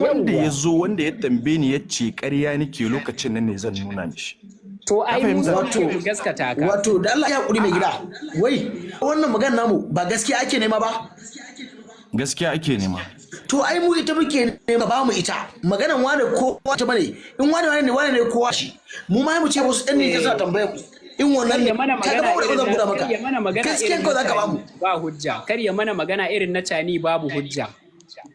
wanda ya yawwa zo wanda ya tambaye ni ya ce ƙarya nake lokacin nan ne zan nuna mishi. to Ka ai mu fahimta? so mu gaskata ka wato da Allah ya hakuri mai gida wai wannan magana namu ba gaskiya ake nema ba Gaskiya ake nema. to ai mu ita muke nema ba mu ita maganan wane ko wata bane in wane ne kowa shi mu ma mu ce wasu ɗan ne suna tambaye mu in wannan ya mana ka ga magana ba irin zan buɗa na maka kar ya mana magana gaskiyan irin ko na zaka ba mu cani ba hujja kar ya mana magana irin na cani babu hujja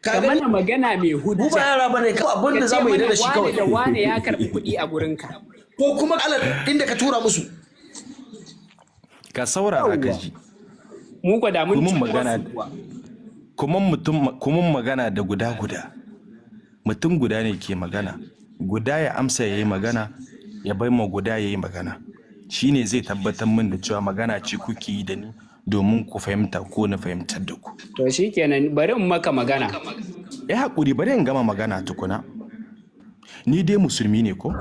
ka ka gani mana magana mai mu ba hujja yara bane kawai abin da ka ce zamu yi mana da shi wane kawai da wane ya karɓi kuɗi a gurinka ko kuma Allah inda ka tura musu Ka saurara ka ji. mu kwa da mun Kuma ci magana kuma magana da guda. Mutum guda ne ke magana. Guda ya amsa yayi magana, ya bai ma guda yayi magana. Shine zai tabbatar min da cewa magana ce kuke yi da ni domin ku fahimta ko na fahimtar da ku. to shikenan bari in maka magana Ya haƙuri bari in gama magana tukuna. Ni dai musulmi ne ko?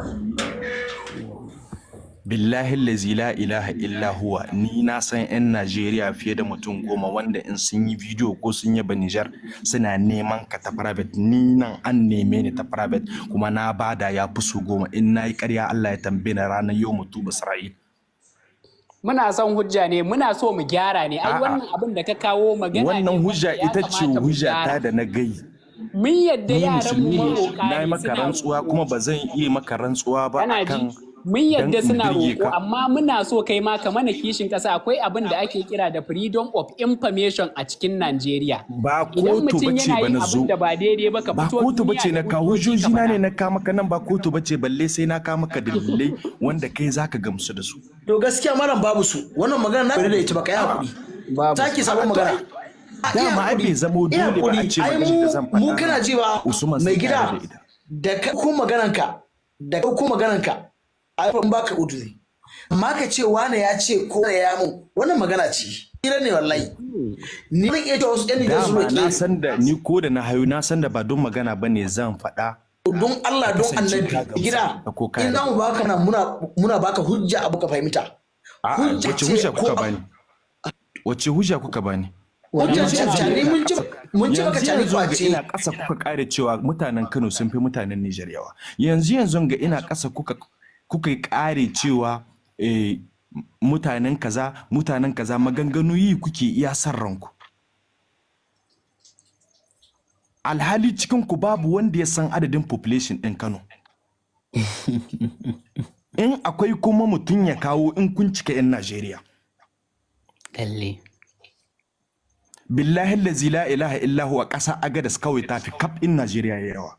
Billahi lazi la ilaha illa huwa ni na san 'yan Najeriya fiye da mutum 10 wanda in sun yi bidiyo ko sun yaba Nijar suna neman ka ta private ni nan an neme ni ta private kuma na bada ya fi su 10 in na yi ƙarya Allah ya tambaye ni ranar yau mutu Isra'il. muna son hujja ne muna so mu gyara ne ai A'a. wannan abin da ka kawo magana ne Wannan hujja wanda ya ita ce kamata mu hujja ta gyara. da na gai. mun yadda Ni yaran mu musulmi ne maroƙa na yi ne maka suna rantsuwa roƙo. kuma ba zan iya maka rantsuwa ba Kana akan ji mun yadda dan in suna birge roƙo ka. amma muna so kai ma ka mana kishin ƙasa akwai abin da ake kira da freedom of information a cikin Najeriya. Ba Idan kotu mutum bace yana ba yin na zo. abin da ba daidai ba ka Ba fito kotu duniya bace da na kawo hujjoji ka hujjoji na ne faɗa. na kawo maka nan ba kotu bace balle sai na kawo maka dalilai wanda kai zaka gamsu da su. to gaskiya malam babu su wannan magana na da ita baka yi hakuri Babu. sake sabon magana Dama ai bai zamo dole ba a ce maganar da zan faɗa. mu kana ji ba Usman mai sun gida yarda da ita. da ka ko magananka ai ban baka uduri amma ka ce wane ya ce ko ya mun wannan magana ce hira ne wallahi ni zan iya ta wasu ɗan da su Dama na roƙe san da ni ko da na hayo na san da ba don magana bane zan faɗa. don Allah don kasance annabi ka gamsu gida da ko ka in yarda. za mu baka nan muna baka hujja abu ka fahimta A'a Hujja wace ce hujja ko kuka a- bani? Wace hujja kuka bani? hujja ce Yanzu cani mun ci baka cani yanzu ga kwace ina ƙasa kuka ƙare cewa mutanen Kano sun fi mutanen Nijar yawa. Yanzu ga ina ƙasa kuka ƙare cewa mutanen kaza maganganu yi kuke iya san ranku. Alhali cikin ku babu wanda ya san adadin population ɗin Kano. In akwai kuma mutum ya kawo in kun cika 'yan Najeriya. Lalle. Billahi lazi la ilaha illa huwa ƙasa agadas kawai tafi kaf in Najeriya ya yawa.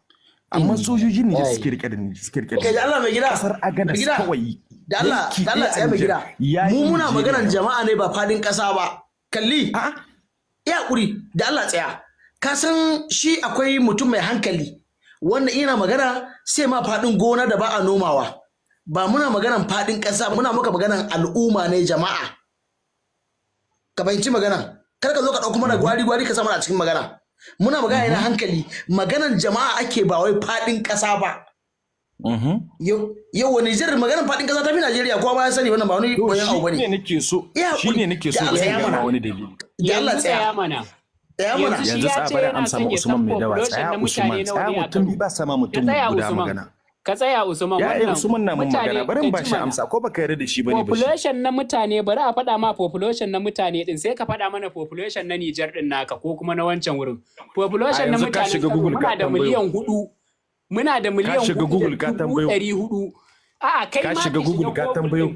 Amma sojojin ne suke rike da ni suke rike kai da da Allah mai gida ƙasar mai agadas gida kawai. da Allah yanki da Allah ɗaya tsaya mai gida ya yi mu muna Najeriya maganar yawa. jama'a ne ba fadin ƙasa ba kalli A'a ya hakuri da Allah tsaya ka san shi akwai mutum mai hankali wanda ina magana sai ma fadin gona da ba a nomawa ba muna maganar fadin ƙasa muna maka maganar al'umma ne jama'a ka fahimci magana kar ka zo ka ɗauko mana gwari ka sa mana a cikin magana muna magana ne na hankali maganar jama'a ake ba wai fadin ƙasa ba yau wani Nijar maganar fadin ƙasa ta fi Najeriya kowa ba ya sani wannan ba wani koyon abu shi ne bane nake so Ya shi ne nake so da ba Allah ya zan gama mana. wani dalili. da Allah Yanzu tsaya tsaya mana. tsaya mana Yanzu shi Yanzu ya tsaya ce bari yana amsa son ma ya Usman san mai dawa population tsaya na Usman mutane nawa tsaya ne a mutum Kano. ba sama Ka mutum tsaya guda Usman. magana. Ka tsaya Usman Ya wannan Usman na mun mutane magana bari in ka ba ji shi mana. amsa ko baka yarda da shi bane ba shi. Population na mutane bari a faɗa ma population na mutane din sai ka faɗa mana population na Nijar din naka ko kuma na wancan wurin. Population na yanzu ka mutanen shiga Kano Google ka muna da tambayo. miliyan 4. Muna da miliyan shiga 4 Google ka da tambayo. 400. A'a kai Ka ma shiga Google ka tambayo.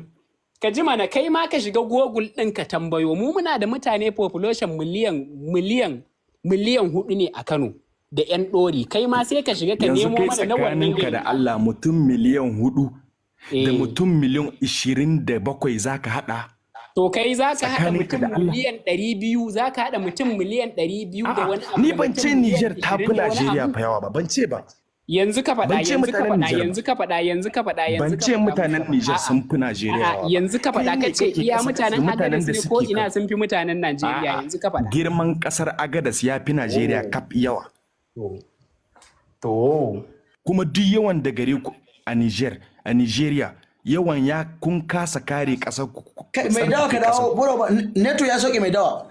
Ka ji mana kai ma ka shiga Google ɗin ka tambayo mu muna da mutane population miliyan 4 ne a Kano da 'yan ɗori kai ma sai ka shiga ka Yanzu nemo kai mana na wannan tsakaninka da gari. Allah mutum miliyan 4 da Eh. mutum miliyan 27 zaka hada. To kai za ka haɗa Tsakaninka mutum da Allah. miliyan 200 za ka haɗa mutum miliyan 200 da wani abu. Ni da ban mutum ce miliyan Niger ta 20 fi da wani Najeriya abu. fa yawa ba ban ce ba. Yanzu ka faɗa Ban ce yanzu ka mutanen faɗa Nijar ba. yanzu ka faɗa yanzu ka faɗa yanzu Ban ka ce faɗa. mutanen Niger A'a. sun fi Najeriya A'a, yawa ba. yanzu ka faɗa Kai ka ne ce kake iya kasa mutanen mutanen Agadas da ne suke ko ina kan- sun fi mutanen Najeriya A'a, yanzu ka faɗa. girman kasar Agadas ya fi Najeriya kaf yawa. To. Kuma duk yawan da gare ku a Nigeria yawan ya kun kasa kare kasar ku. mai dawa ka dawo buro ba neto ya soke mai dawa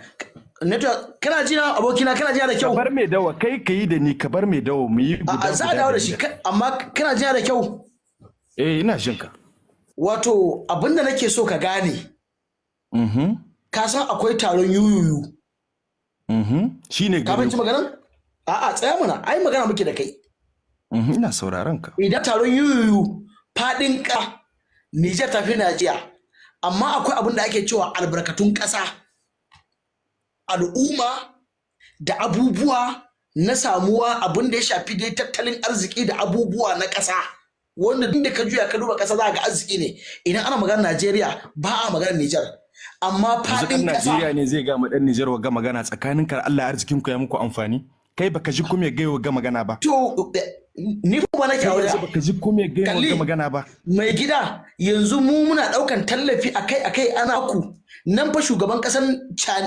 network kana jina abokina, kana jina da ka kyau? bar mai dawa kai ka yi da ni, ka bar mai dawa mu yi guda Za a guda dawo da da ni shi, da kai. amma kana jina da kyau? Ina jin ka. Wato abinda nake so ka gane, Mhm. ka san akwai taron yuyuyu. Shine Ka gari. fahimci maganan? A'a tsaya mana, ai magana muke da kai. Ina sauraron ka. Idan taron yuyuyu faɗin ƙasa, Nijar tafi Najeriya, amma akwai abin da ake cewa albarkatun ƙasa, al'umma da abubuwa na samuwa, abin da ya shafi dai tattalin arziki da abubuwa na ƙasa. Wanda duk da ka juya ka duba ƙasa za ga arziki ne. Idan ana magana Najeriya ba a magana Nijar. Amma Yanzu ɗan faɗin Najeriya ƙasa. ne zai ga mu ɗan Nijar wa ga magana tsakanin ka Allah arzikin ku ya muku amfani. Kai baka ji kuma ya ga ga magana ba. To ni kuma nake Kai aure. yanzu baka ji kuma ya ga Kalli. ga magana ba. Mai gida yanzu mu muna ɗaukan tallafi akai-akai ana ku. Nan fa shugaban ƙasan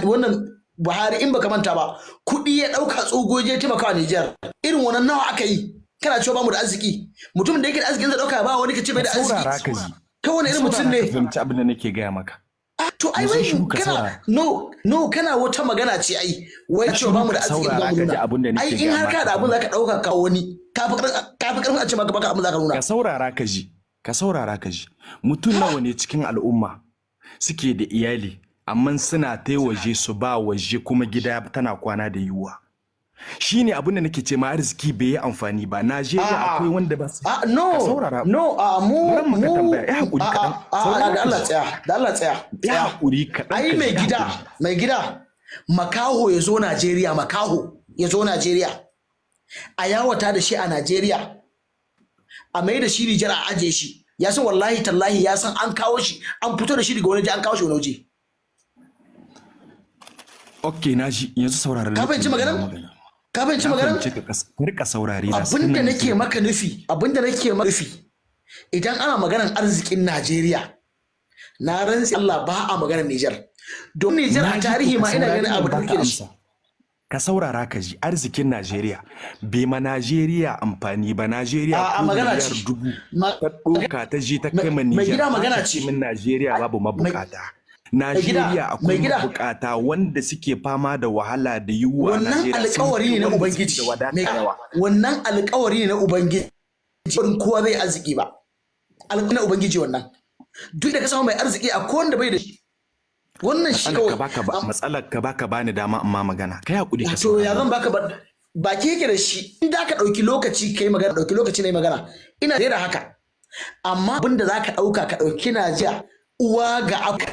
wannan Buhari in baka manta ba, kuɗi ya ɗauka tsogoje taimakawa Nijar. Irin wannan nawa aka yi. Kana cewa ba mu da arziki. Mutumin da yake da arzikin zai ɗauka ba wani ka ce bai da Saurara arziki. ka ji. Kai wani irin mutum ne? Ka fahimci abin da nake gaya maka. To ai Yanzu wai shiru ka kana saurara. no kana wata magana ce ai. Wai cewa ba mu da Ka arziki ba saurara mu ka ji abin da nuna. nake Ai in gaya har ka da maka. abin zaka ɗauka ka wani. Kafi ƙarfin a ce maka baka abin zaka nuna. Ka saurara ka ji. Ka saurara ka ji. Mutum nawa ne cikin al'umma suke da iyali amma suna ta waje su ba waje kuma gida tana kwana da yiwuwa. Shi ne abin da nake ce ma arziki bai yi amfani ba. Najeriya akwai wanda ba su. No, Ka saurara. no, Bari maka tambaya, ya haƙuri kaɗan. Saurara da Allah ka ji. tsaya, da Allah tsaya. Ya haƙuri kaɗan. Ai ka mai ji, ya gida, haƙuri. mai gida, makaho ya zo Najeriya, makaho ya zo Najeriya. A yawata da shi a Najeriya, a mai da shi Nijar a ajiye shi. Ya san wallahi tallahi ya san an kawo shi, an fito da shi daga wani waje an kawo shi wani waje. Ok, na ji yanzu saurara. Ka fahimci maganar? Ka fahimci maganar? Ka rika saurare na. Abinda nake maka nufi, idan ana maganar arzikin Najeriya, na rantsi Allah ba a maganar Nijar. Don Nijar a tarihi ma ina ganin abu da kuke da shi. Ka saurara ka ji arzikin Najeriya bai ma Najeriya amfani ba. Najeriya A magana miliyar ce. dubu Ma- ta ɗauka ta je ta kai ma mai Nijar. gida magana Haka ce. min Najeriya babu mabukata. mai Najeriya gida, akwai mai gida. mabukata wanda suke fama da wahala da yiwuwa. Wannan alƙawari ne na Ubangiji. Da wadata yawa. Wannan alƙawari ne na Ubangiji. Wurin kowa bai arziki ba. Alƙawari na Ubangiji wannan. Duk da ka samu mai arziki a wanda bai da shi. Wannan shi kawai. Matsalar ka baka bani dama amma magana. Kai hakuri ka To ya saurara. zan baka baki yake da shi. In da ka ɗauki lokaci kai magana, ɗauki lokaci na yi magana. Ina da haka. Amma abinda za ka ɗauka ka ɗauki Najeriya uwa ga abu.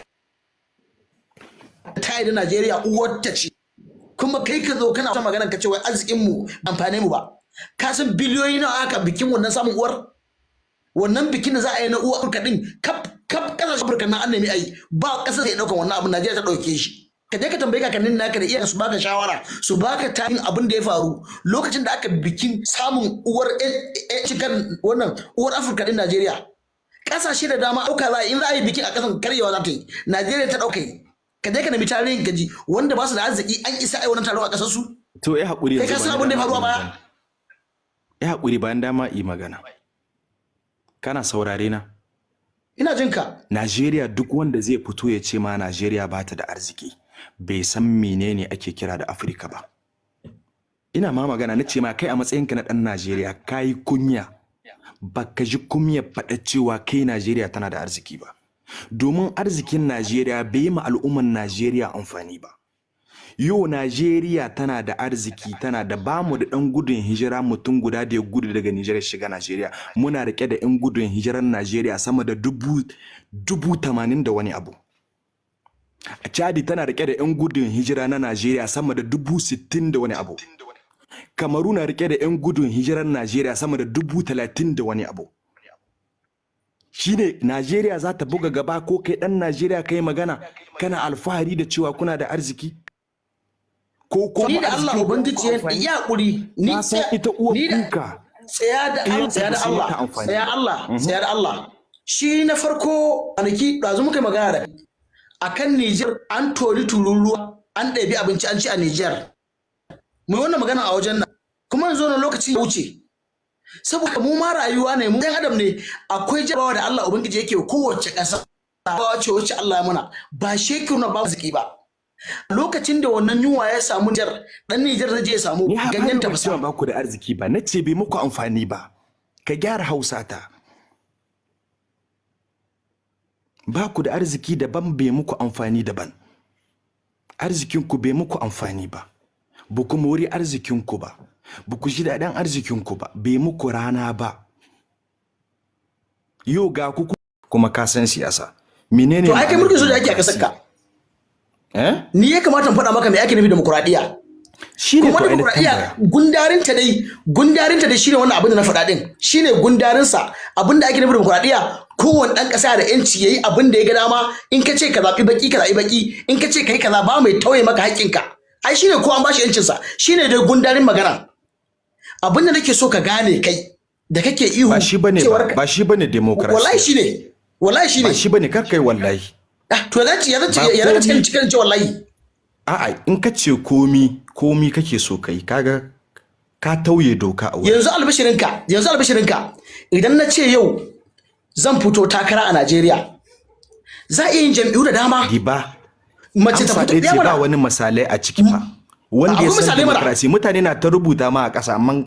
Ta yi da Najeriya uwarta ce. Kuma kai ka zo kana wata magana ka ce wai arzikin mu amfane mu ba. Ka san biliyoyi nawa aka bikin wannan samun uwar? Wannan bikin da za a yi na uwar Afirka din kaf kasashen Afirka na an nemi a yi ba kasar da ya ɗauka wannan abin Najeriya ta ɗauke shi. Ka je ka tambayi kakannin naka da iyayen su baka shawara su baka tarihin abin da ya faru lokacin da aka bikin samun uwar cikin wannan uwar Afirka din Najeriya. Kasashe da dama ɗauka za a yi in za a yi bikin a ƙasar karyewa za ta yi. Najeriya ta ɗauka yi. Ka je ka nemi tarihin gaji wanda ba su da arziki an isa a yi wannan taron a ƙasar su. To ya hakuri Kai ka san abin da ya faru a baya? Ya hakuri bayan dama yi magana. Kana saurare na? Ina jin ka. Najeriya duk wanda zai fito ya ce ma Najeriya ba ta da arziki bai san menene ake kira da Afirka ba. Ina ma magana na ce ma kai a matsayinka na ɗan Najeriya ka yi kunya baka ji kunya faɗa cewa kai Najeriya tana da arziki ba. Domin arzikin Najeriya bai yi ma al'umman Najeriya amfani ba. Yo Najeriya tana da arziki tana da bamu da ɗan gudun hijira mutum guda da ya gudu daga Nijar ya shiga Najeriya. Muna rike da 'yan gudun hijirar Najeriya sama da dubu 80 da wani abu. A Chadi tana rike da 'yan gudun hijira na Najeriya sama da 60 da wani abu. Kamaru na rike da 'yan gudun hijirar Najeriya sama da 30 da wani abu. Shine Najeriya za ta buga gaba ko kai ɗan Najeriya kai magana kana alfahari da cewa kuna da arziki? Ko Ni da Allah Ubangiji ya hakuri ni na san ita uwar kuka tsaya da Allah tsaya da Allah shi na farko kwanaki ɗazu muka magana da akan Nijar an tori tururuwa an ɗabi abinci an ci a Nijar mai wannan magana a wajen nan kuma yanzu na lokaci ya wuce saboda mu ma rayuwa ne mu ɗan adam ne akwai jarabawa da Allah Ubangiji yake kowace ƙasa ba wacce Allah ya muna ba shekuru na ba ziki ba lokacin da wannan yunwa ya samu Nijar, dan Nijar zai je ya samu Ni ha ganyen ba tafasa. ba ku da arziki ba, na ce bai muku amfani ba. Ka gyara Hausa ta. Ba ku da arziki daban, bai muku amfani daban. Arzikinku bai muku amfani ba. Ba ku mori arzikinku ba. Ba ku ji daɗin arzikinku ba. Bai muku rana ba. Yau ga ku kuma ka san siyasa. Menene To ai kai mulkin soja ake a kasar ka. Ni ya kamata in faɗa maka me ake nufi demokradiya. Shine kuma to demokradiya gundarinta dai shine wannan abin da na faɗa din. Shine gundarinsa abin da ake nufi demokradiya, kowane ɗan ƙasa da yanci yayi abin da ya ga dama. In ka ce ka zaɓi baki ka zaɓi baki, in ka ce kai kaza ba mai tauye maka haƙƙinka. Ai shine ko an bashi yancinsa, shine dai gundarin magana. Abin da nake so ka gane kai da kake ihu ba shi bane demokrasiya. Wallahi shine ba shi bane, kar kai wallahi. To ya zace cikin ce wallahi. A'a, in ka ce komi kake so kai, kaga ka tauye doka a wurin. Yanzu albishirinka idan na ce yau zan fito takara a Najeriya, za a iya yin jam'iyyu da dama. Giba. Mace ta fito ɗaya ba wani misalai a ciki fa. Wanda ya san demokrasi, mutane na ta rubuta ma a ƙasa, amma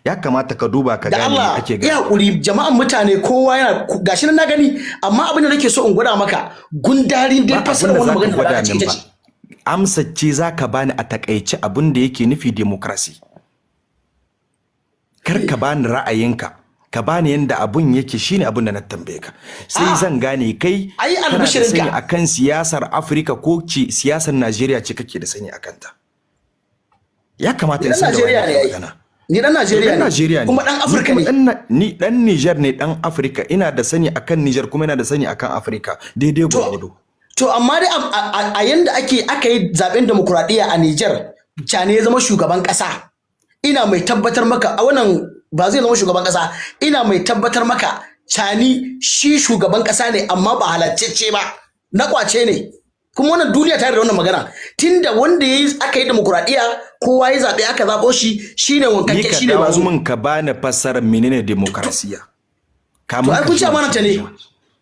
ya kamata ka duba ka gane ake gani. Ya hakuri jama'an mutane kowa yana gashi nan na gani, amma abin da nake so in gwada maka gundarin dai fasara wannan magana da kake ita ce. Amsa ce zaka bani a takaice abin da yake nufi demokrasi. Kar ka bani ra'ayinka, ka bani yanda abun yake, shine abin da na tambaye ka. Sai zan gane kai kana da sani akan siyasar Afirka ko ce siyasar Najeriya ce kake da sani akan ta. Ya kamata in san da wannan magana. Ni dan Najeriya ne kuma dan Afirka ne. Ni dan Niger ne, dan Afirka. Ina da sani akan Niger kuma ina da sani akan Afirka. Daidai gwargwado. To amma dai a yanda aka yi zaben demokradiya a Niger, Chani ya zama shugaban kasa. Ina mai tabbatar maka a wannan ba zai zama shugaban kasa. Ina mai tabbatar maka Chani shi shugaban kasa ne, amma ba halaccece ba. Na kwace ne. Kuma wannan duniya ta da wannan magana. Tunda wanda aka yi demokradiya, kowa ya zabe aka zabo shi, shine wankakke, shine bazu. Mun ka bani fassarar menene demokrasiya. To ai kun ci amananta ne.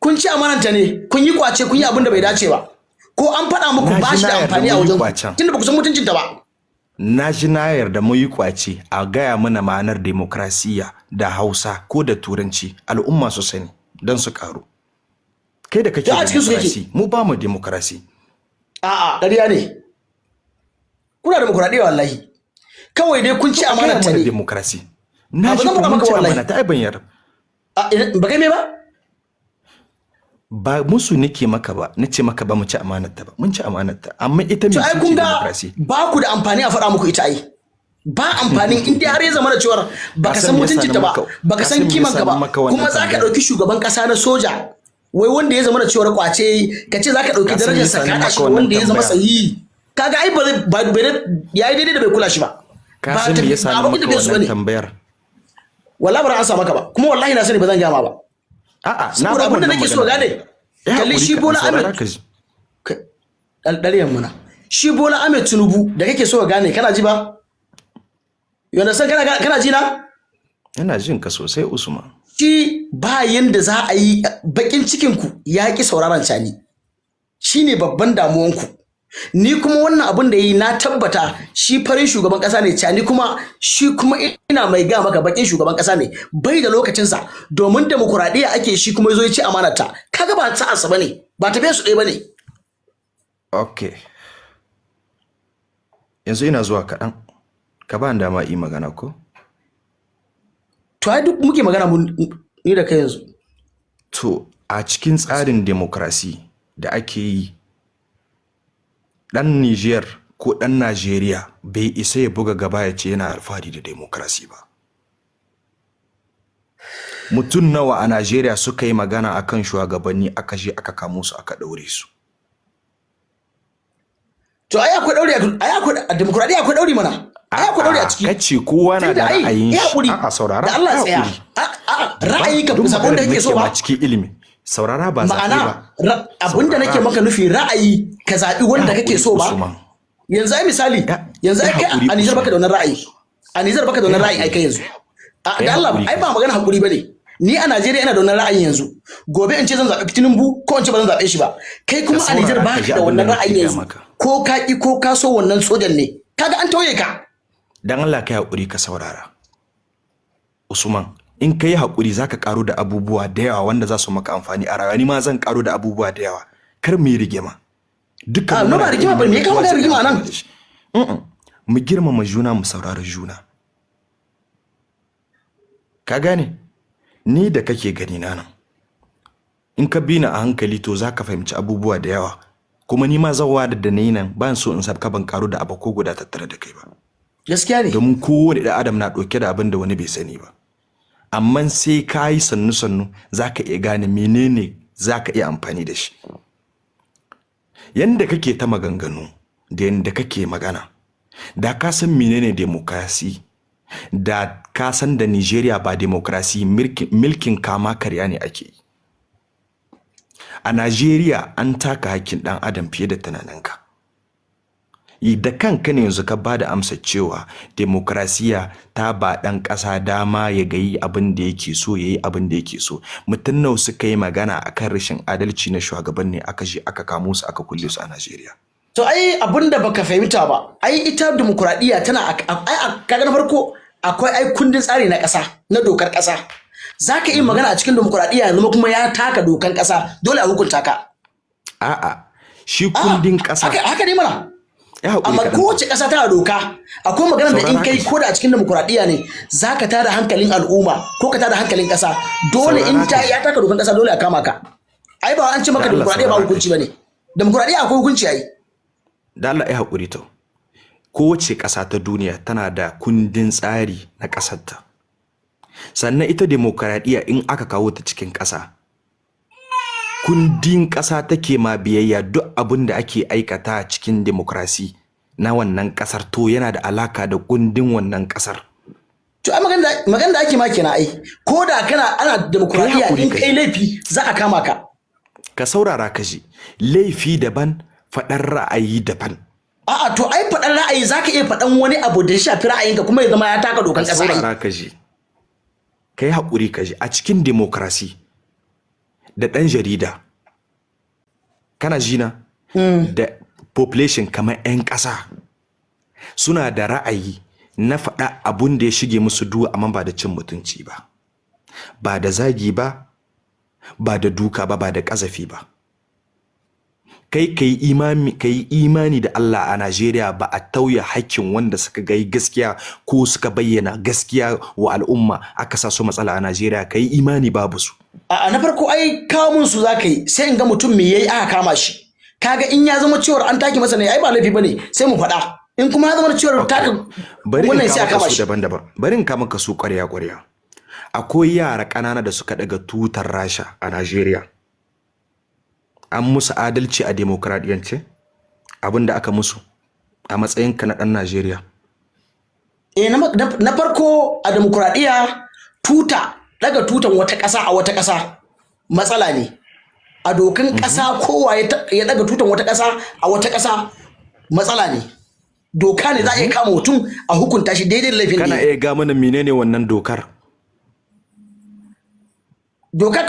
Kun ci amananta ne. Kun yi kwace, kun yi abin da bai dace ba. Ko an faɗa muku ba shi da amfani a wajen. Tunda ba ku san mutuncinta ba. Na ji na yarda mu yi kwace a gaya mana ma'anar demokrasiya da Hausa ko da Turanci, al'umma su sani don su karu. Kai da kake demokrasi, mu ba mu demokrasi. A'a, ƙarya ne. Kuna demokradiya wallahi. Kawai dai kun ci amana ta ne. Demokrasi. Na ji kun ci amana ta, ai ban yarda. Ba kai me ba? Ba musu nake maka ba, nace maka ba mu ci amanar ta ba. Mun ci amanar ta, amma ita me ce demokrasi? Ba ku da amfani a faɗa muku ita ai. Ba amfani in dai har ya zama da cewa baka san mutuncin ta ba, baka san kiman ka ba, kuma zaka dauki shugaban kasa na soja. Wai wanda ya zama da cewar kwace, ka ce za ka ɗauki darajar sa kaɗa shi wanda ya zama sahihi. Kaga ai ya yi daidai da bai kula shi ba. Ka san me yasa na maka wannan tambayar? Wallahi ba an sa maka ba, kuma wallahi na sani ba zan gama ba. A'a, na ba abin da nake so gane. Kalli shi Bola Ahmed. Ɗariyan muna. Shi Bola Ahmed Tinubu da kake so gane, kana ji ba? Yanda san kana ji na? Ina jin ka sosai Usman. Shi ba yanda za a yi bakin cikinku ya ki sauraron Chani. Shi ne babban damuwanku. Ni kuma wannan abin da yi na tabbata shi farin shugaban kasa ne, Chani kuma shi kuma ina mai ga maka bakin shugaban kasa ne. Bai da lokacinsa domin demokuraɗiyya ake, shi kuma yazo ya ci amanarta. Kaga ba ta asa bane, ba tafiya su ɗaya bane. Okay. Yanzu ina zuwa kaɗan. Ka ba dama yi magana ko? To ai duk muke magana ni da kai yanzu. To a cikin tsarin demokrasi da ake yi, dan Niger ko dan Najeriya bai isa ya buga gaba ya ce yana alfahari da demokrasi ba. Mutum nawa a Najeriya suka yi magana akan shugabanni aka je aka kamo su aka daure su. To ai akwai daure, a demokradiya akwai daure mana. Ai akwai daure a ciki. Kace kowa na da ra'ayin shi. A saurara. Da Allah tsaya. Ra'ayi ka bisa abin da kake so ba. Cikin ilimi. Saurara ba zaɓe ba. Ma'ana abin da nake maka nufi ra'ayi ka zaɓi wanda kake so ba. Yanzu ai misali, yanzu ai kai a Nijar baka da wannan ra'ayi. A Nijar baka da wannan ra'ayi ai kai yanzu. Da Allah ai ba magana hakuri bane. ni a Najeriya ina da wannan ra'ayin yanzu gobe in ce zan zaɓi Tinubu ko in ce ba zan zaɓe shi ba kai kuma a Nijar ba ka da wannan ra'ayin yanzu ko ka ki ko ka so wannan sojan ne kaga an tauye ka dan Allah kai hakuri ka saurara Usman in kai hakuri zaka karo da abubuwa da yawa wanda za su maka amfani a rayuwa ni ma zan karo da abubuwa da yawa kar mu yi rigima dukkan mu ba rigima ba me ka magana rigima nan mu girmama juna mu saurari juna ka gane ni da kake gani na nan in ka bi ni a hankali to zaka fahimci abubuwa da yawa kuma ni ma zawa da nayi nan ban so in sabka ban karo da abu ko guda tattare da kai ba gaskiya ne domin kowane da adam na dauke da abin da wani bai sani ba amma sai ka yi sannu zaka iya gane menene zaka iya amfani da shi yanda kake ta maganganu da yanda kake magana da ka san menene demokrasi da ka san da Nigeria ba demokrasi milkin kama karya ne ake yi a Nigeria an taka hakkin dan adam fiye da tunaninka da kanka ne yanzu ka bada amsa cewa demokrasiya ta ba dan kasa dama ya gayi abin da yake so yayi abin da yake so mutun nawa suka yi magana akan rashin adalci na shugabanni aka je aka kamo su aka kulle su a Nigeria to ai abin da baka fahimta ba ai ita demokradiya tana ai kaga na farko akwai ai kundin tsari na kasa na dokar kasa zaka yi magana a cikin demokradiya yanzu kuma ya taka dokan kasa dole a hukunta ka a'a shi kundin kasa haka ne mana amma kowace ƙasa tana doka akwai magana da in kai ko da a cikin demokuraɗiyya ne zaka tada hankalin al'umma ko ka tada hankalin ƙasa dole in ya taka dokan ƙasa dole a kama ka ai ba an ce maka demokuraɗiyya ba hukunci bane demokuraɗiyya akwai hukunci ai da Allah ya hakuri to kowace ƙasa ta duniya tana da kundin tsari na ƙasarta sannan ita demokuraɗiyya in aka kawo ta cikin ƙasa kundin ƙasa take ma biyayya duk abin da ake aikata cikin demokrasi na wannan ƙasar to yana da alaka da kundin wannan ƙasar. To ai magana da ake ma kenan ai ko da kana ana demokradiya in kai laifi za a kama ka. Ka saurara ka ji laifi daban faɗar ra'ayi daban. A'a to ai faɗar ra'ayi zaka iya faɗan wani abu da ya shafi ra'ayinka kuma ya zama ya taka dokan ƙasa. Ka saurara ka ji kai haƙuri ka ji a cikin demokrasi da ɗan jarida kana jina da population kamar 'yan ƙasa suna da ra'ayi na faɗa abun da ya shige musu duwa amma ba da cin mutunci ba ba da zagi ba ba da duka ba ba da ƙazafi ba kai imani da Allah a Najeriya ba a tauye hakkin wanda suka ga gaskiya ko suka bayyana gaskiya wa al'umma aka sa su matsala a Najeriya kai imani babu su a na farko ai kamun su zaka yi sai in ga mutum me yayi aka kama shi kaga in ya zama cewa an take masa ne ai ba laifi bane sai mu faɗa in kuma ya zama cewa take wannan sai aka kama shi daban-daban bari in kama ka su ƙwarya akwai yara ƙanana da suka daga tutar Rasha a Najeriya an musu adalci a demokradiyance abinda aka musu a matsayinka na ɗan Najeriya na farko a demokradiya daga tutan wata ƙasa a wata ƙasa matsala ne a dokan ƙasa kowa ya daga tutan wata ƙasa a wata ƙasa matsala ne doka ne za a iya kama mutum a hukunta shi daidai da laifin kana iya ga mana menene wannan dokar doka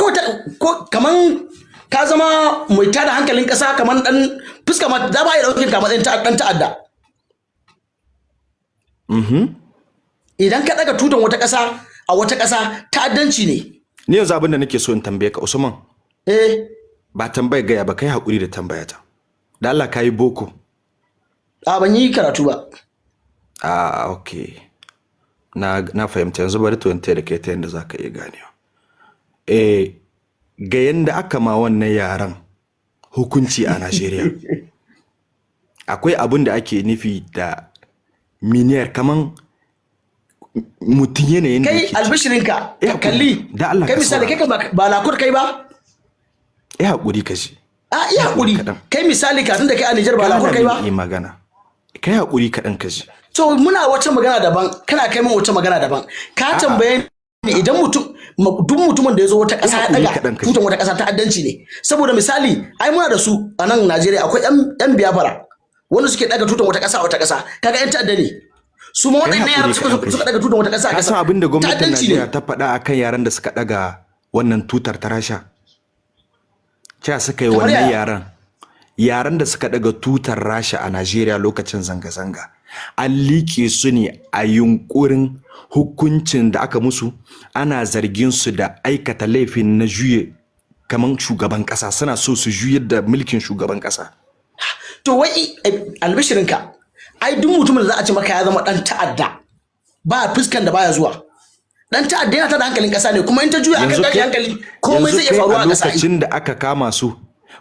ko kaman ka zama mai tada hankalin ƙasa kaman dan fuska ma za ba ya dauke ka matsayin dan ta'adda idan ka daga tutan wata ƙasa a wata ƙasa ta'addanci ne ni yanzu abin da nake so in tambaye ka Usman ba tambaye gaya ba kai hakuri da tambayata da Allah kai boko ban yi karatu ba okay na fahimta yanzu bari to da kai ta yanda zaka iya ganewa ga yanda aka ma wannan yaran hukunci a Najeriya akwai abin da ake nufi da miniyar kaman mutum yanayin da kai albishirinka kalli da Allah kai misali kai ba lakur kai ba hakuri ka ji hakuri kai misali ka tunda kai a Niger ba lakur kai ba magana kai hakuri kaɗan ka ji to muna wata magana daban kana kai min wata magana daban ka tambaye ni idan duk mutumin da ya zo wata ƙasa ya daga tutan wata ƙasa ta'addanci ne saboda misali ai muna da su a nan Najeriya akwai yan biyafara wanda suke daga tutan wata ƙasa a wata ƙasa kaga yan ta'adda ne su ma waɗannan yaran suka daga tutan wata ƙasa a ƙasa ka san abin da gwamnatin Najeriya ta faɗa akan yaran da suka daga wannan tutar ta Rasha kya suka yi Kamar wannan yaya? yaran da suka daga tutar Rasha a Najeriya lokacin zanga-zanga an liƙe su ne a yunkurin hukuncin da aka musu, ana zargin su da aikata laifin na juye kaman shugaban kasa, suna so su juyar da mulkin shugaban kasa. To wai albishirinka, ai duk mutumin da za a ce maka ya zama dan ta'adda ba fuskan da baya zuwa. Dan ta'adda yana tada hankalin kasa ne, kuma in ta juya akan tashi hankali komai zai iya faruwa a kasa. Lokacin da aka kama su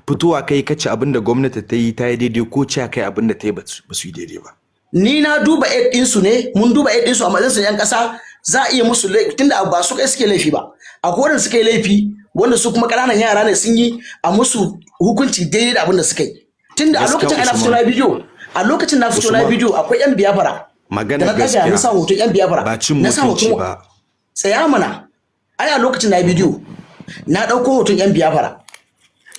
fitowa kai kace abin da gwamnati ta yi daidai ko ce kai abin da ta yi ba su yi daidai ba. Ni na duba aid din su ne, mun duba aid din su a majalisar yan kasa, za a iya musu laifi tunda ba su kai suke laifi ba. Akwai wanda suka yi laifi wanda su kuma ƙananan yara ne sun yi a musu hukunci daidai da abin da suka yi. Tunda a lokacin ana fito na bidiyo, a lokacin na fito na bidiyo akwai yan biyafara. Magana gaskiya. Na sa hoton yan biyafara. Ba cin mutunci ba. Tsaya mana. Ai a lokacin na bidiyo na dauko hoton yan biyafara.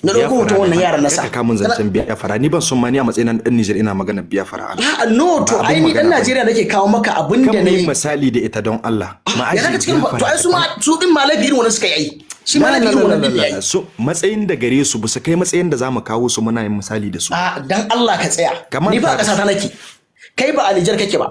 Na dauko hoton wannan yaran na sa. Ka mun zancen biyafara, ni ban son ma ni a matsayin dan Niger ina magana biyafara. A'a no, to ai ni dan Najeriya nake kawo maka abin da nayi. Kan misali da ita don Allah. Yana cikin to ai su din ma laifi irin wannan suka yi. Shi ma laifi irin wannan yayi. So matsayin da gare su ba su kai matsayin da zamu kawo su muna yin misali da su. A dan Allah ka tsaya. Ni ba a kasa ta nake. Kai ba a Niger kake ba.